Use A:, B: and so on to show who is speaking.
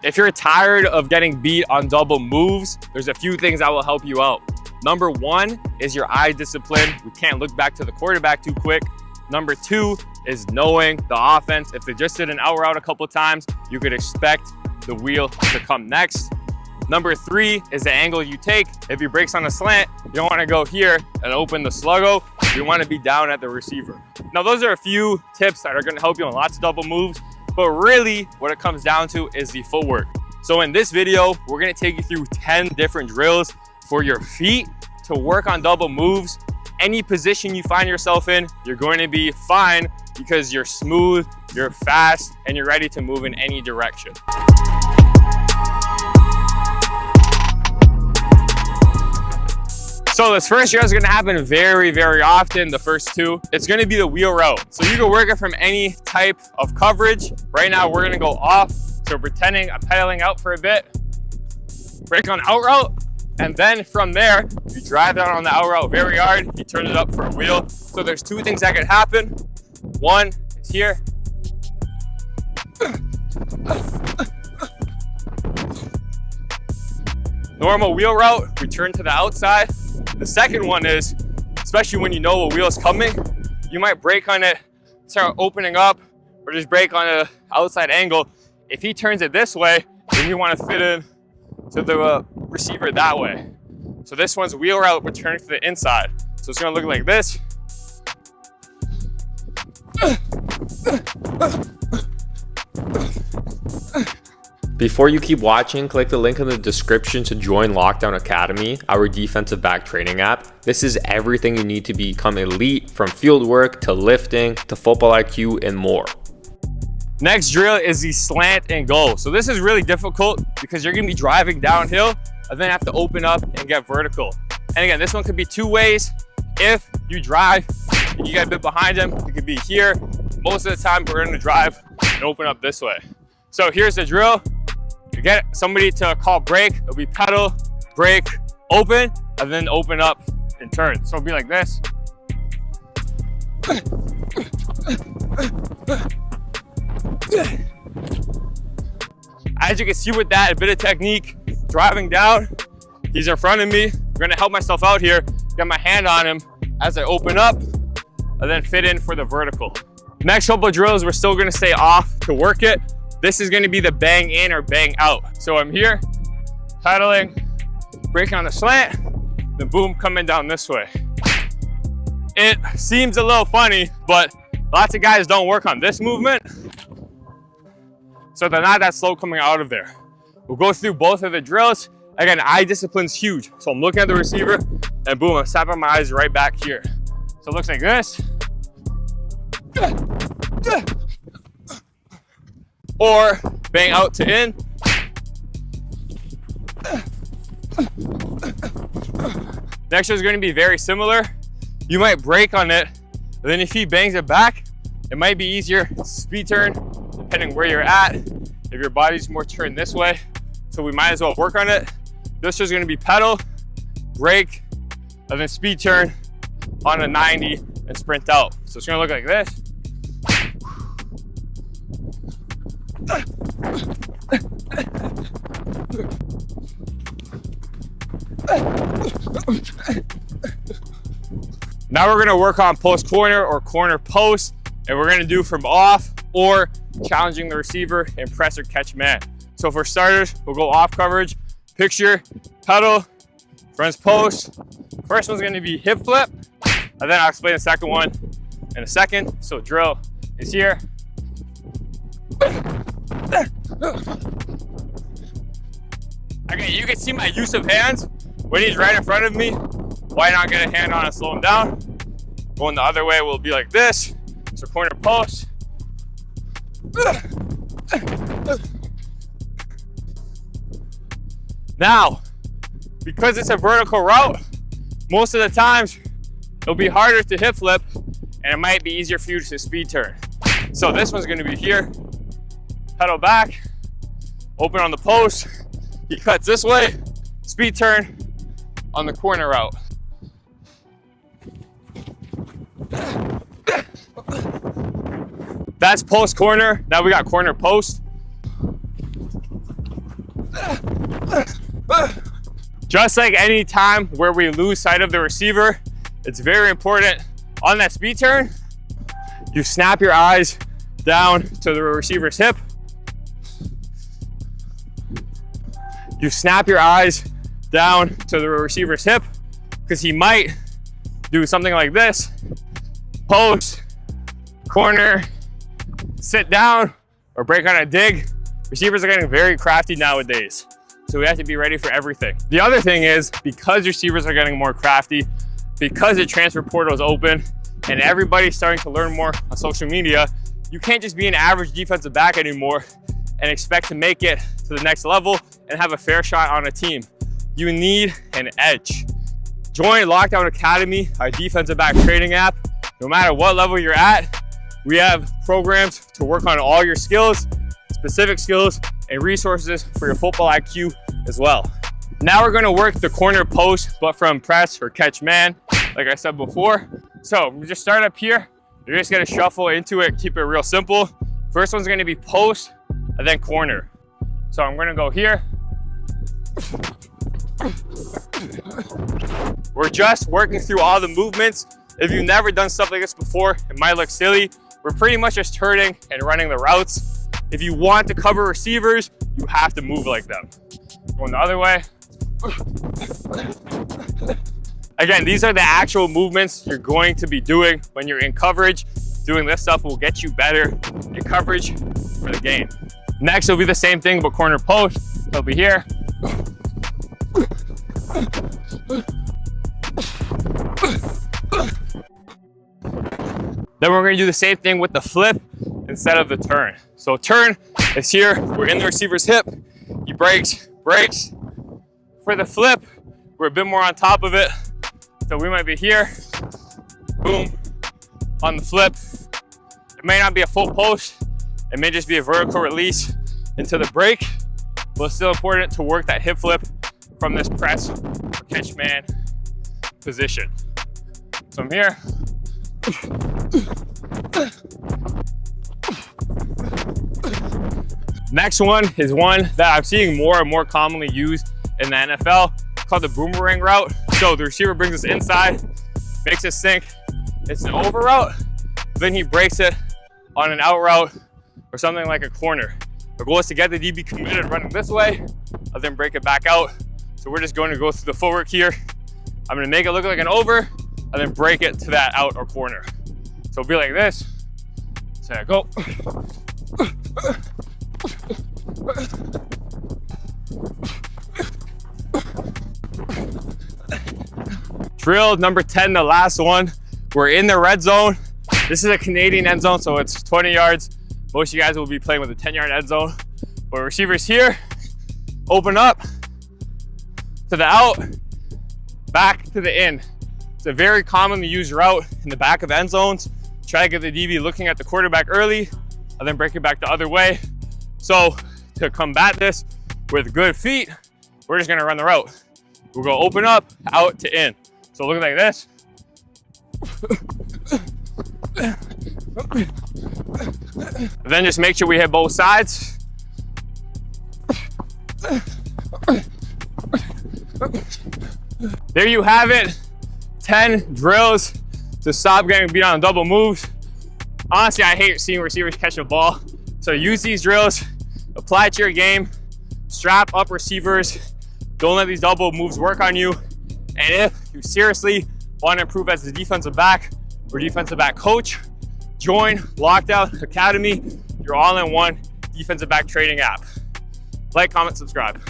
A: If you're tired of getting beat on double moves, there's a few things that will help you out. Number one is your eye discipline. We can't look back to the quarterback too quick. Number two is knowing the offense. If they just did an out route a couple times, you could expect the wheel to come next. Number three is the angle you take. If he breaks on a slant, you don't want to go here and open the sluggo. You want to be down at the receiver. Now, those are a few tips that are going to help you on lots of double moves, but really what it comes down to is the footwork. So in this video, we're going to take you through 10 different drills for your feet to work on double moves. Any position you find yourself in, you're going to be fine because you're smooth, you're fast, and you're ready to move in any direction. So this first drill is going to happen very, very often, the first two. It's going to be the wheel route. So you can work it from any type of coverage. Right now, we're going to go off. So pretending I'm pedaling out for a bit, break on out route, and then from there, you drive down on the out route very hard, you turn it up for a wheel. So there's two things that could happen. One is here. Normal wheel route, return to the outside. The second one is, especially when you know a wheel is coming, you might brake on it, start opening up, or just brake on an outside angle. If he turns it this way, then you want to fit in to the receiver that way. So this one's wheel route, but turn to the inside. So it's going to look like this.
B: Before you keep watching, click the link in the description to join Lockdown Academy, our defensive back training app. This is everything you need to become elite, from field work to lifting to football IQ and more.
A: Next drill is the slant and go. So this is really difficult because you're gonna be driving downhill and then have to open up and get vertical. And again, this one could be two ways. If you drive and you get a bit behind him, it could be here. Most of the time, we're gonna drive and open up this way. So here's the drill. You get somebody to call brake, it'll be pedal, brake, open, and then open up and turn. So it'll be like this. As you can see with that, a bit of technique, driving down, he's in front of me. I'm gonna help myself out here, get my hand on him as I open up, and then fit in for the vertical. Next couple of drills, we're still gonna stay off to work it. This is gonna be the bang in or bang out. So I'm here, pedaling, braking on the slant, then boom, coming down this way. It seems a little funny, but lots of guys don't work on this movement, so they're not that slow coming out of there. We'll go through both of the drills. Again, eye discipline's huge. So I'm looking at the receiver, and boom, I'm snapping my eyes right back here. So it looks like this. Or bang out to in. Next is going to be very similar. You might brake on it, and then if he bangs it back, it might be easier speed turn, depending where you're at. If your body's more turned this way, so we might as well work on it. This is going to be pedal, brake, and then speed turn on a 90 and sprint out. So it's going to look like this. Now we're gonna work on post corner or corner post, and we're gonna do from off or challenging the receiver and press or catch man. So for starters, we'll go off coverage, picture, pedal, friends post. First one's gonna be hip flip, and then I'll explain the second one in a second. So drill is here. Okay, you can see my use of hands when he's right in front of me. Why not get a hand on and slow him down? Going the other way will be like this. So corner post. Now, because it's a vertical route, most of the times it'll be harder to hip flip, and it might be easier for you to speed turn. So this one's gonna be here, pedal back, open on the post, he cuts this way, speed turn on the corner route. That's post corner. Now we got corner post. Just like any time where we lose sight of the receiver, it's very important on that speed turn, you snap your eyes down to the receiver's hip. You snap your eyes down to the receiver's hip because he might do something like this. Post, corner, sit down, or break on a dig. Receivers are getting very crafty nowadays, so we have to be ready for everything. The other thing is, because receivers are getting more crafty, because the transfer portal is open and everybody's starting to learn more on social media, you can't just be an average defensive back anymore and expect to make it to the next level and have a fair shot on a team. You need an edge. Join Lockdown Academy, our defensive back training app. No matter what level you're at, we have programs to work on all your skills, specific skills, and resources for your football IQ as well. Now we're gonna work the corner post, but from press or catch man, like I said before. So we just start up here. You're just gonna shuffle into it, keep it real simple. First one's gonna be post, and then corner. So I'm gonna go here. We're just working through all the movements. If you've never done stuff like this before, it might look silly. We're pretty much just turning and running the routes. If you want to cover receivers, you have to move like them. Going the other way. Again, these are the actual movements you're going to be doing when you're in coverage. Doing this stuff will get you better in coverage for the game. Next, it'll be the same thing, but corner post. It'll be here. Then we're gonna do the same thing with the flip instead of the turn. So turn is here, we're in the receiver's hip, he breaks. For the flip, we're a bit more on top of it. So we might be here, boom, on the flip. It may not be a full post, it may just be a vertical release into the break, but it's still important to work that hip flip from this press or catch man position. So I'm here. Next one is one that I'm seeing more and more commonly used in the NFL, called the boomerang route. So the receiver brings us inside, makes it sink. It's an over route, then he breaks it on an out route or something like a corner. The goal is to get the DB committed running this way, and then break it back out. So we're just going to go through the footwork here. I'm gonna make it look like an over, and then break it to that out or corner. So it'll be like this. So I go. Drill number 10, the last one. We're in the red zone. This is a Canadian end zone, so it's 20 yards. Most of you guys will be playing with a 10-yard end zone. But receivers here, open up to the out, back to the in. It's a very commonly used route in the back of end zones. Try to get the DB looking at the quarterback early, and then break it back the other way. So to combat this with good feet, we're just gonna run the route. We'll go open up, out to in. So look like this. Then just make sure we hit both sides. There you have it. 10 drills to stop getting beat on double moves. Honestly, I hate seeing receivers catch a ball. So use these drills, apply it to your game, strap up receivers. Don't let these double moves work on you. And if you seriously want to improve as a defensive back or defensive back coach, join Lockdown Academy, your all-in-one defensive back training app. Like, comment, subscribe.